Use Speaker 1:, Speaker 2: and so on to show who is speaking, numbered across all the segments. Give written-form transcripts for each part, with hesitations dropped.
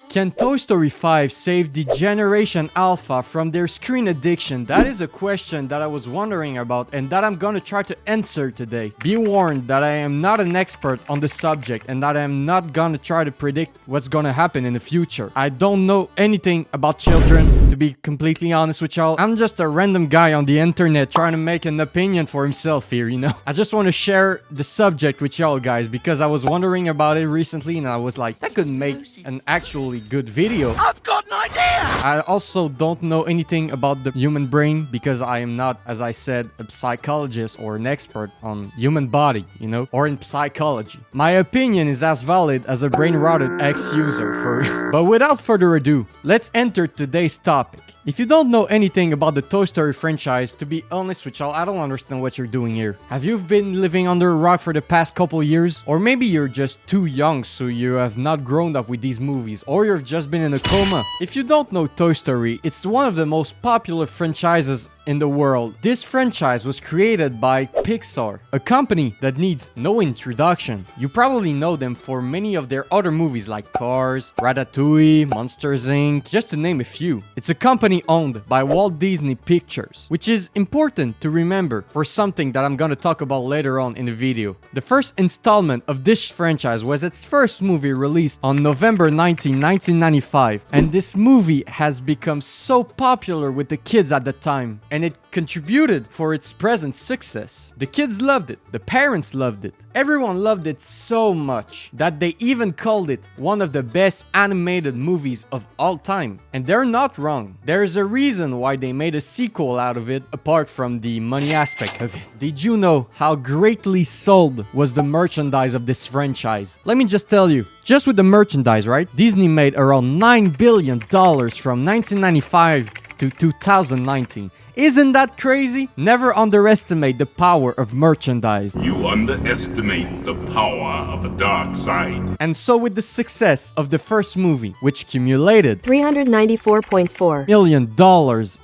Speaker 1: Can Toy Story 5 save the Generation Alpha from their screen addiction? That is a question that I was wondering about and that I'm gonna try to answer today. Be warned that I am not an expert on the subject and that I am not gonna try to predict what's gonna happen in the future. I don't know anything about children, to be completely honest with y'all. I'm just a random guy on the internet trying to make an opinion for himself here, you know? I just want to share the subject with y'all guys because I was wondering about it recently and I was like, that could make an actually good video.
Speaker 2: I've got an idea!
Speaker 1: I also don't know anything about the human brain because I am not, as I said, a psychologist or an expert on human body, you know, or in psychology. My opinion is as valid as a brain-rotted ex-user for But without further ado, let's enter today's topic. If you don't know anything about the Toy Story franchise, to be honest with y'all, I don't understand what you're doing here. Have you been living under a rock for the past couple years? Or maybe you're just too young so you have not grown up with these movies, or you've just been in a coma. If you don't know Toy Story, it's one of the most popular franchises in the world. This franchise was created by Pixar, a company that needs no introduction. You probably know them for many of their other movies like Cars, Ratatouille, Monsters Inc., just to name a few. It's a company owned by Walt Disney Pictures, which is important to remember for something that I'm gonna talk about later on in the video. The first installment of this franchise was its first movie released on November 19, 1995, and this movie has become so popular with the kids at the time, and it contributed for its present success. The kids loved it, the parents loved it, everyone loved it so much that they even called it one of the best animated movies of all time. And they're not wrong. There's a reason why they made a sequel out of it apart from the money aspect of it. Did you know how greatly sold was the merchandise of this franchise? Let me just tell you, just with the merchandise, right? Disney made around $9 billion from 1995 to 2019. Isn't that crazy? Never underestimate the power of merchandise.
Speaker 3: You underestimate the power of the dark side.
Speaker 1: And so with the success of the first movie, which accumulated
Speaker 4: $394.4
Speaker 1: million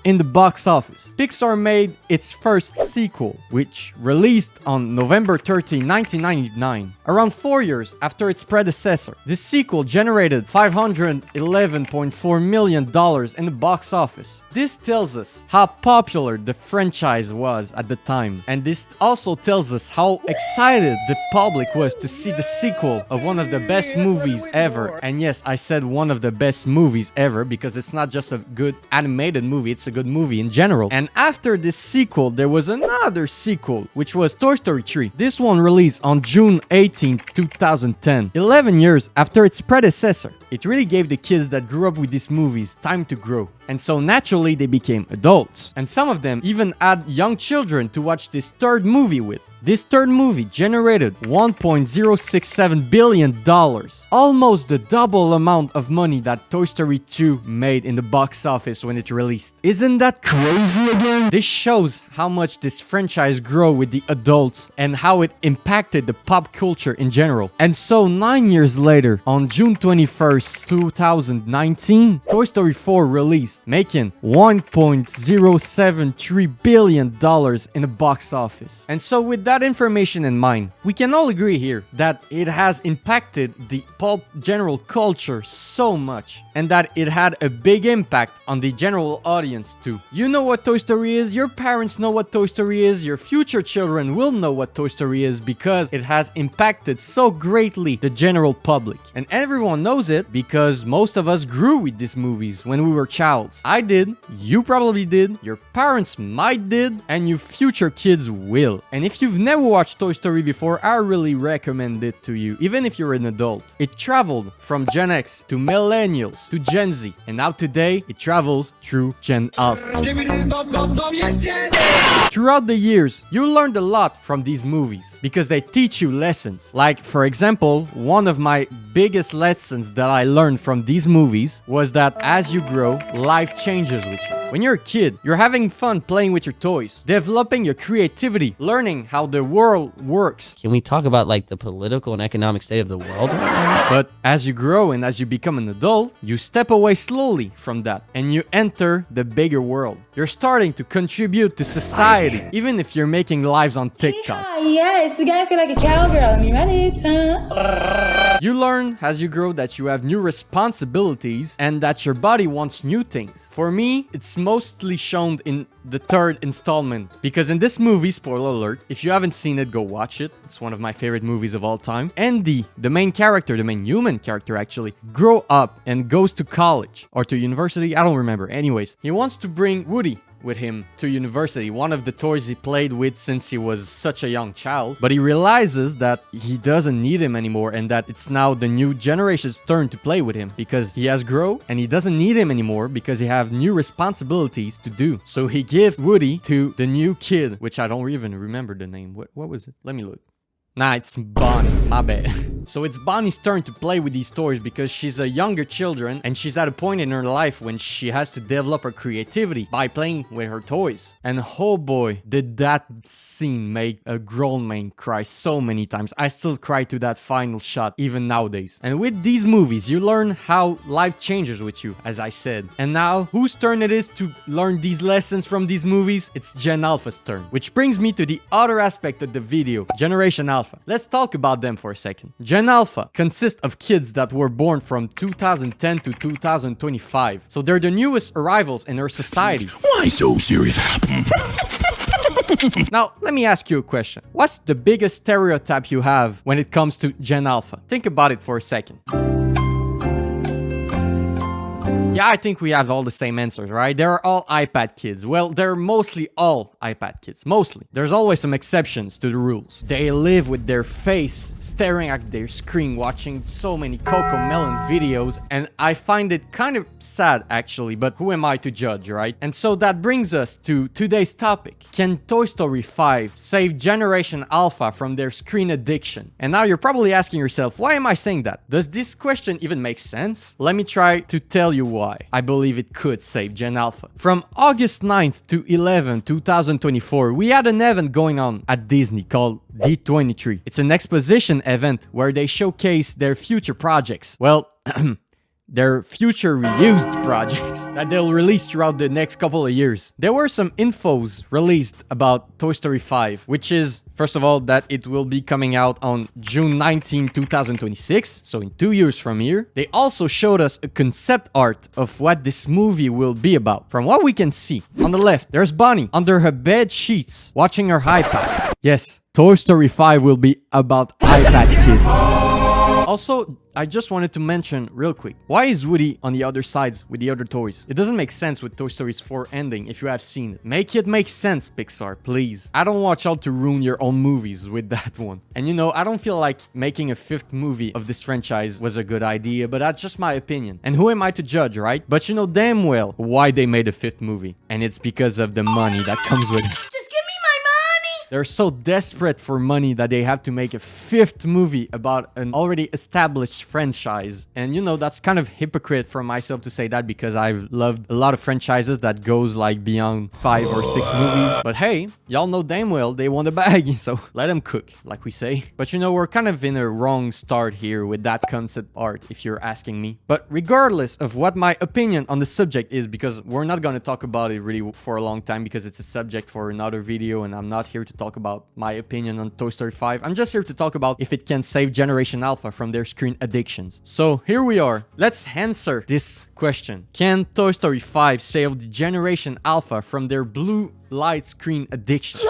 Speaker 1: in the box office, Pixar made its first sequel, which released on November 13, 1999, around 4 years after its predecessor. The sequel generated $511.4 million in the box office. This tells us how popular the franchise was at the time, and this also tells us how excited the public was to see the sequel of one of the best movies ever. And yes, I said one of the best movies ever because it's not just a good animated movie, it's a good movie in general. And after this sequel, there was another sequel, which was Toy Story 3. This one released on June 18, 2010, 11 years after its predecessor. It really gave the kids that grew up with these movies time to grow. And so naturally they became adults. And some of them even had young children to watch this third movie with. This third movie generated $1.067 billion, almost the double amount of money that Toy Story 2 made in the box office when it released. Isn't that crazy again? This shows how much this franchise grew with the adults and how it impacted the pop culture in general. And so 9 years later, on June 21st, 2019, Toy Story 4 released, making $1.073 billion in the box office. And so with that information in mind, we can all agree here that it has impacted the pop general culture so much and that it had a big impact on the general audience too. You know what Toy Story is, your parents know what Toy Story is, your future children will know what Toy Story is because it has impacted so greatly the general public. And everyone knows it because most of us grew with these movies when we were childs. I did, you probably did, your parents might did, and your future kids will. And if you've never watched Toy Story before, I really recommend it to you, even if you're an adult. It traveled from Gen X to Millennials to Gen Z, and now today it travels through Gen Alpha. Throughout the years, you learned a lot from these movies because they teach you lessons. Like, for example, one of my biggest lessons that I learned from these movies was that as you grow, life changes with you. When you're a kid, you're having fun playing with your toys, developing your creativity, learning how the world works.
Speaker 2: Can we talk about like the political and economic state of the world right now?
Speaker 1: But as you grow and as you become an adult, you step away slowly from that and you enter the bigger world. You're starting to contribute to society, even if you're making lives on TikTok.
Speaker 5: Yes, you gotta feel like a cowgirl. Me ready, time.
Speaker 1: You learn as you grow that you have new responsibilities and that your body wants new things. For me, it's mostly shown in the third installment, because in this movie, spoiler alert, if you haven't seen it, go watch it. It's one of my favorite movies of all time. Andy, the main character, the main human character actually, grow up and goes to college or to university, I don't remember. Anyways, he wants to bring Woody with him to university, one of the toys he played with since he was such a young child, but he realizes that he doesn't need him anymore and that it's now the new generation's turn to play with him because he has grown and he doesn't need him anymore because he have new responsibilities to do. So he gives Woody to the new kid, which I don't even remember the name. What was it? Let me look. Nah, it's Bonnie. My bad. So it's Bonnie's turn to play with these toys because she's a younger children and she's at a point in her life when she has to develop her creativity by playing with her toys. And oh boy, did that scene make a grown man cry so many times. I still cry to that final shot even nowadays. And with these movies, you learn how life changes with you, as I said. And now, whose turn it is to learn these lessons from these movies? It's Gen Alpha's turn. Which brings me to the other aspect of the video, Generation Alpha. Let's talk about them for a second. Gen Alpha consists of kids that were born from 2010 to 2025. So they're the newest arrivals in our society.
Speaker 6: Why so serious?
Speaker 1: Now, let me ask you a question. What's the biggest stereotype you have when it comes to Gen Alpha? Think about it for a second. Yeah, I think we have all the same answers, right? They're all iPad kids. Well, they're mostly all iPad kids. Mostly. There's always some exceptions to the rules. They live with their face staring at their screen, watching so many Coco Melon videos, and I find it kind of sad, actually, but who am I to judge, right? And so that brings us to today's topic. Can Toy Story 5 save Generation Alpha from their screen addiction? And now you're probably asking yourself, why am I saying that? Does this question even make sense? Let me try to tell you why I believe it could save Gen Alpha. From August 9th to 11th, 2024, we had an event going on at Disney called D23. It's an exposition event where they showcase their future projects. Well, their future reused projects that they'll release throughout the next couple of years. There were some infos released about Toy Story 5, which is, first of all, that it will be coming out on June 19, 2026, so in 2 years from here. They also showed us a concept art of what this movie will be about. From what we can see, on the left, there's Bonnie under her bed sheets, watching her iPad. Yes, Toy Story 5 will be about iPad kids. Also, I just wanted to mention real quick, why is Woody on the other sides with the other toys? It doesn't make sense with Toy Story's 4 ending if you have seen it. Make it make sense, Pixar, please. I don't want y'all to ruin your own movies with that one. And you know, I don't feel like making a 5th movie of this franchise was a good idea, but that's just my opinion. And who am I to judge, right? But you know damn well why they made a 5th movie. And it's because of the money that comes with it. They're so desperate for money that they have to make a 5th movie about an already established franchise. And you know, that's kind of hypocrite for myself to say that because I've loved a lot of franchises that goes like beyond 5 or 6 movies. But hey, y'all know damn well they want a bag, so let them cook, like we say. But you know, we're kind of in a wrong start here with that concept art, if you're asking me. But regardless of what my opinion on the subject is, because we're not going to talk about it really for a long time because it's a subject for another video and I'm not here to talk about my opinion on Toy Story 5. I'm just here to talk about if it can save Generation Alpha from their screen addictions. So here we are. Let's answer this question. Can Toy Story 5 save the Generation Alpha from their blue light screen addiction?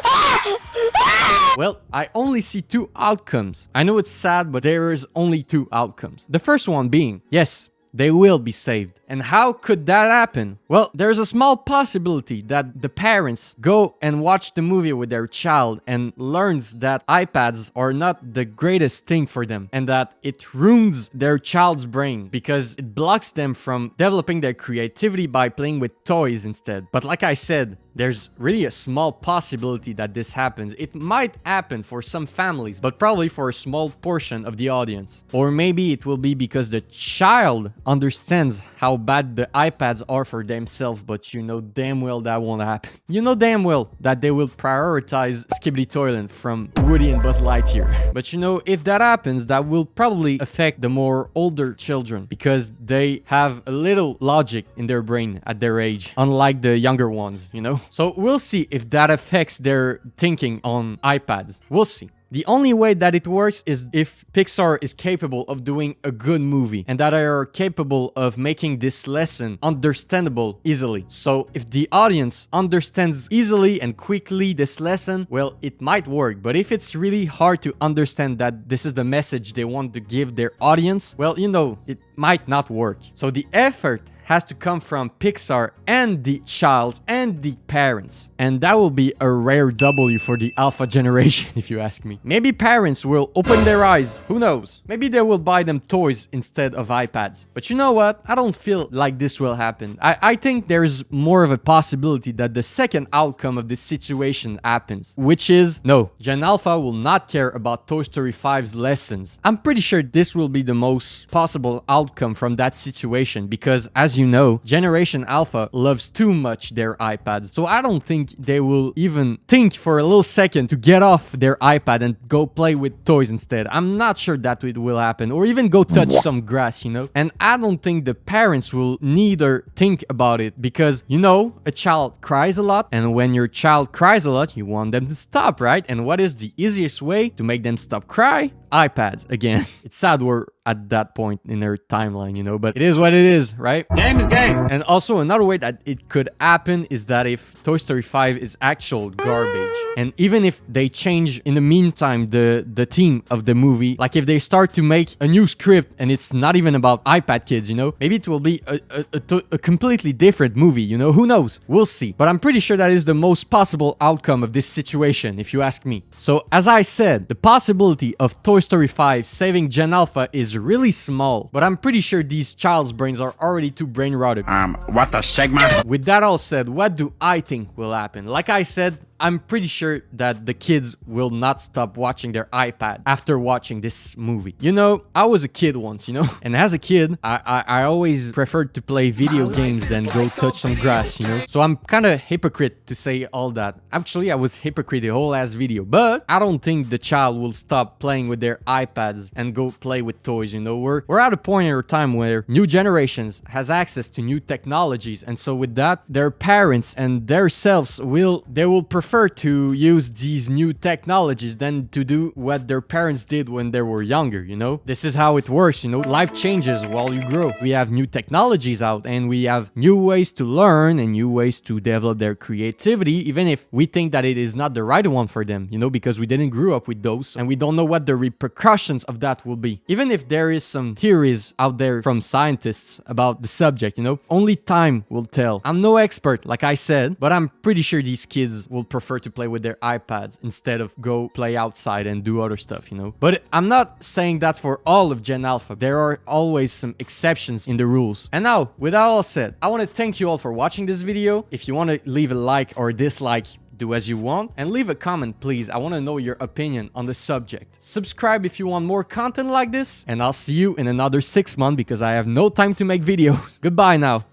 Speaker 1: Well, I only see 2 outcomes. I know it's sad, but there is only 2 outcomes. The first one being, yes, they will be saved. And how could that happen? Well, there's a small possibility that the parents go and watch the movie with their child and learns that iPads are not the greatest thing for them and that it ruins their child's brain because it blocks them from developing their creativity by playing with toys instead. But like I said, there's really a small possibility that this happens. It might happen for some families, but probably for a small portion of the audience. Or maybe it will be because the child understands how bad the iPads are for themselves, but you know damn well that won't happen. You know damn well that they will prioritize Skibidi Toilet from Woody and Buzz Lightyear. But you know, if that happens, that will probably affect the more older children because they have a little logic in their brain at their age, unlike the younger ones, you know? So we'll see if that affects their thinking on iPads. We'll see. The only way that it works is if Pixar is capable of doing a good movie and that they are capable of making this lesson understandable easily. So if the audience understands easily and quickly this lesson, well, it might work. But if it's really hard to understand that this is the message they want to give their audience, well, you know, it might not work. So the effort has to come from Pixar and the child and the parents. And that will be a rare W for the alpha generation, if you ask me. Maybe parents will open their eyes. Who knows? Maybe they will buy them toys instead of iPads. But you know what? I don't feel like this will happen. I think there's more of a possibility that the second outcome of this situation happens, which is, no, Gen Alpha will not care about Toy Story 5's lessons. I'm pretty sure this will be the most possible outcome from that situation because, as you know, Generation Alpha loves too much their iPads. So I don't think they will even think for a little second to get off their iPad and go play with toys instead. I'm not sure that it will happen, or even go touch some grass, you know? And I don't think the parents will neither think about it because, you know, a child cries a lot, and when your child cries a lot, you want them to stop, right? And what is the easiest way to make them stop cry? iPads again. It's sad we're at that point in their timeline, you know, but it is what it is, right?
Speaker 6: Game is game.
Speaker 1: And also another way that it could happen is that if Toy Story 5 is actual garbage, and even if they change in the meantime the theme of the movie, like if they start to make a new script and it's not even about iPad kids, you know, maybe it will be a completely different movie, you know, who knows? We'll see. But I'm pretty sure that is the most possible outcome of this situation, if you ask me. So as I said, the possibility of Toy Story 5 saving Gen Alpha is really small, but I'm pretty sure these child's brains are already too brain rotted.
Speaker 6: What the Sigma?
Speaker 1: With that all said, what do I think will happen? Like I said, I'm pretty sure that the kids will not stop watching their iPad after watching this movie. You know, I was a kid once, you know, and as a kid, I always preferred to play video games than go touch some grass, you know. So I'm kind of hypocrite to say all that. Actually, I was hypocrite the whole ass video, but I don't think the child will stop playing with their iPads and go play with toys, you know. We're at a point in our time where new generations has access to new technologies, and so with that, their parents and their selves will prefer to use these new technologies than to do what their parents did when they were younger, you know? This is how it works, you know? Life changes while you grow. We have new technologies out and we have new ways to learn and new ways to develop their creativity, even if we think that it is not the right one for them, you know, because we didn't grow up with those and we don't know what the repercussions of that will be. Even if there is some theories out there from scientists about the subject, you know, only time will tell. I'm no expert, like I said, but I'm pretty sure these kids will prefer to play with their iPads instead of go play outside and do other stuff, you know. But I'm not saying that for all of Gen Alpha. There are always some exceptions in the rules. And now, with that all said, I want to thank you all for watching this video. If you want to leave a like or dislike, do as you want, and leave a comment, please. I want to know your opinion on the subject. Subscribe if you want more content like this, and I'll see you in another 6 months because I have no time to make videos. Goodbye now.